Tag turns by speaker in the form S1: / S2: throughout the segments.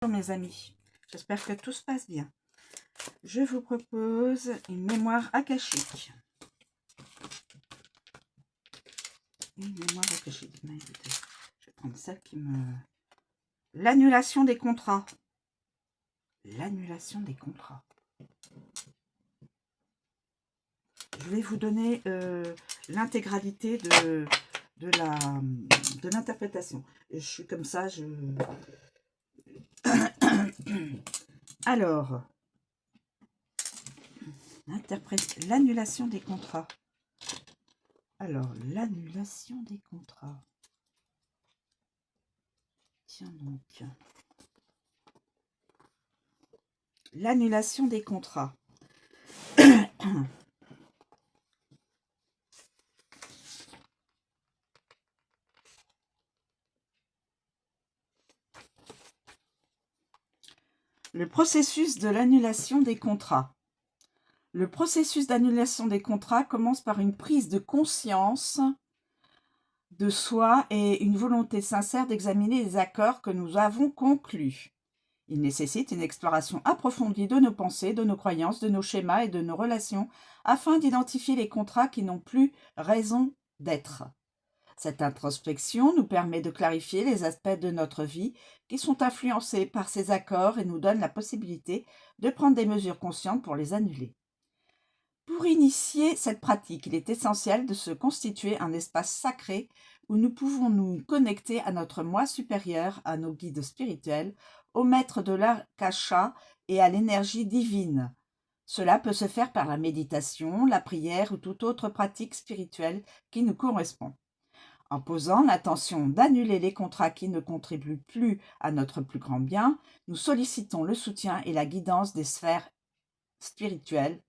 S1: Bonjour mes amis, j'espère que tout se passe bien. Je vous propose une mémoire akashique. Une mémoire akashique. Mais écoutez, je vais prendre celle qui me... L'annulation des contrats. L'annulation des contrats. Je vais vous donner l'intégralité de l'interprétation. Je suis comme ça, je... Alors, l'annulation des contrats. Alors, l'annulation des contrats. Tiens donc. L'annulation des contrats. Le processus de l'annulation des contrats. Le processus d'annulation des contrats commence par une prise de conscience de soi et une volonté sincère d'examiner les accords que nous avons conclus. Il nécessite une exploration approfondie de nos pensées, de nos croyances, de nos schémas et de nos relations afin d'identifier les contrats qui n'ont plus raison d'être. Cette introspection nous permet de clarifier les aspects de notre vie qui sont influencés par ces accords et nous donne la possibilité de prendre des mesures conscientes pour les annuler. Pour initier cette pratique, il est essentiel de se constituer un espace sacré où nous pouvons nous connecter à notre moi supérieur, à nos guides spirituels, au maître de l'Akasha et à l'énergie divine. Cela peut se faire par la méditation, la prière ou toute autre pratique spirituelle qui nous correspond. En posant l'intention d'annuler les contrats qui ne contribuent plus à notre plus grand bien, nous sollicitons le soutien et la guidance des sphères spirituelles.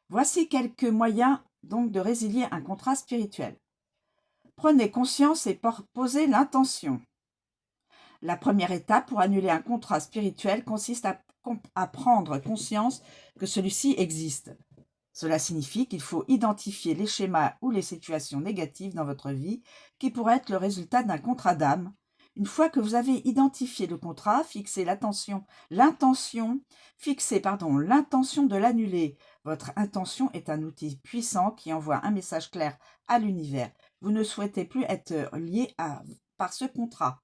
S1: Voici quelques moyens donc de résilier un contrat spirituel. Prenez conscience et posez l'intention. La première étape pour annuler un contrat spirituel consiste à prendre conscience que celui-ci existe. Cela signifie qu'il faut identifier les schémas ou les situations négatives dans votre vie qui pourraient être le résultat d'un contrat d'âme. Une fois que vous avez identifié le contrat, fixez l'intention de l'annuler. Votre intention est un outil puissant qui envoie un message clair à l'univers. Vous ne souhaitez plus être lié par ce contrat.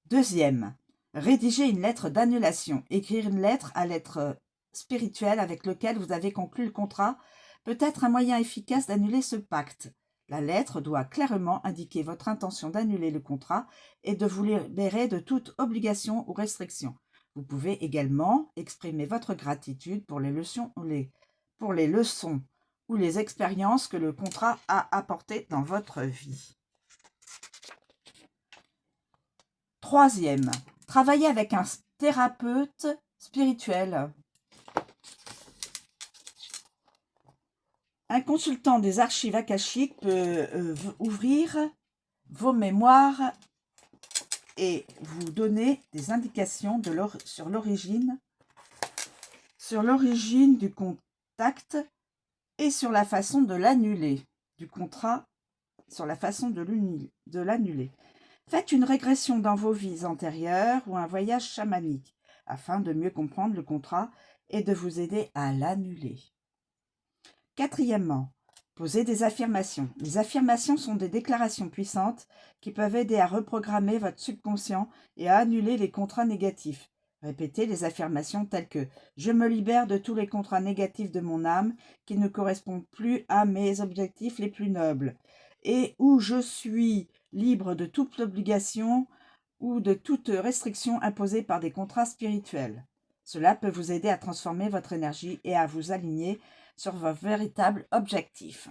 S1: Deuxième, rédiger une lettre d'annulation. Écrire une lettre à l'être spirituel avec lequel vous avez conclu le contrat peut être un moyen efficace d'annuler ce pacte. La lettre doit clairement indiquer votre intention d'annuler le contrat et de vous libérer de toute obligation ou restriction. Vous pouvez également exprimer votre gratitude pour les leçons ou les expériences que le contrat a apportées dans votre vie. Troisième, travailler avec un thérapeute spirituel. Un consultant des archives akashiques peut ouvrir vos mémoires et vous donner des indications sur l'origine du contact et sur la façon de l'annuler, du contrat, sur la façon de l'annuler. Faites une régression dans vos vies antérieures ou un voyage chamanique afin de mieux comprendre le contrat et de vous aider à l'annuler. Quatrièmement, posez des affirmations. Les affirmations sont des déclarations puissantes qui peuvent aider à reprogrammer votre subconscient et à annuler les contrats négatifs. Répétez les affirmations telles que « Je me libère de tous les contrats négatifs de mon âme qui ne correspondent plus à mes objectifs les plus nobles et où je suis libre de toute obligation ou de toute restriction imposée par des contrats spirituels. » Cela peut vous aider à transformer votre énergie et à vous aligner sur vos véritables objectifs.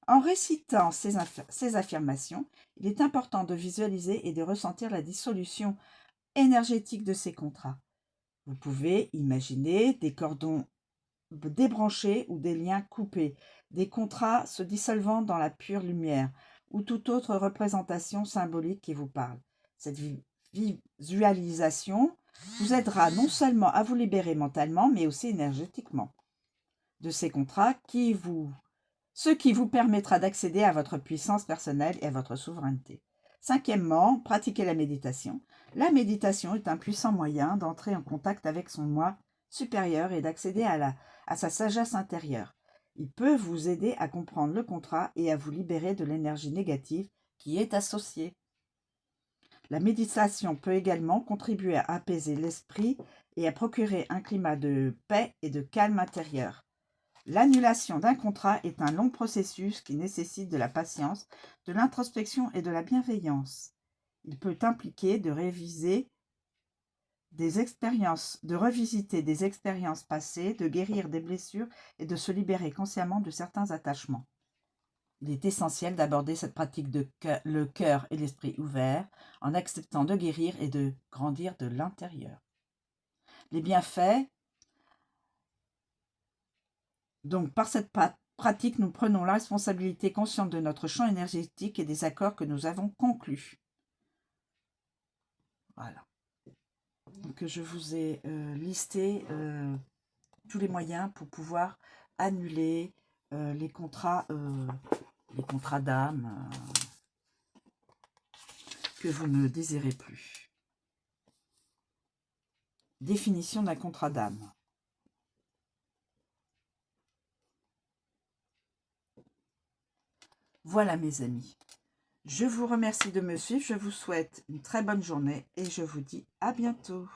S1: En récitant ces affirmations, il est important de visualiser et de ressentir la dissolution énergétique de ces contrats. Vous pouvez imaginer des cordons débranchés ou des liens coupés, des contrats se dissolvant dans la pure lumière ou toute autre représentation symbolique qui vous parle. Cette visualisation vous aidera non seulement à vous libérer mentalement, mais aussi énergétiquement de ces contrats, ce qui vous permettra d'accéder à votre puissance personnelle et à votre souveraineté. Cinquièmement, pratiquer la méditation. La méditation est un puissant moyen d'entrer en contact avec son moi supérieur et d'accéder à sa sagesse intérieure. Il peut vous aider à comprendre le contrat et à vous libérer de l'énergie négative qui est associée. La méditation peut également contribuer à apaiser l'esprit et à procurer un climat de paix et de calme intérieur. L'annulation d'un contrat est un long processus qui nécessite de la patience, de l'introspection et de la bienveillance. Il peut impliquer de revisiter des expériences passées, de guérir des blessures et de se libérer consciemment de certains attachements. Il est essentiel d'aborder cette pratique le cœur et l'esprit ouverts, en acceptant de guérir et de grandir de l'intérieur. Les bienfaits. Donc, par cette pratique, nous prenons la responsabilité consciente de notre champ énergétique et des accords que nous avons conclus. Voilà. Donc, je vous ai listé tous les moyens pour pouvoir annuler les contrats d'âme que vous ne désirez plus. Définition d'un contrat d'âme. Voilà mes amis. Je vous remercie de me suivre, je vous souhaite une très bonne journée et je vous dis à bientôt.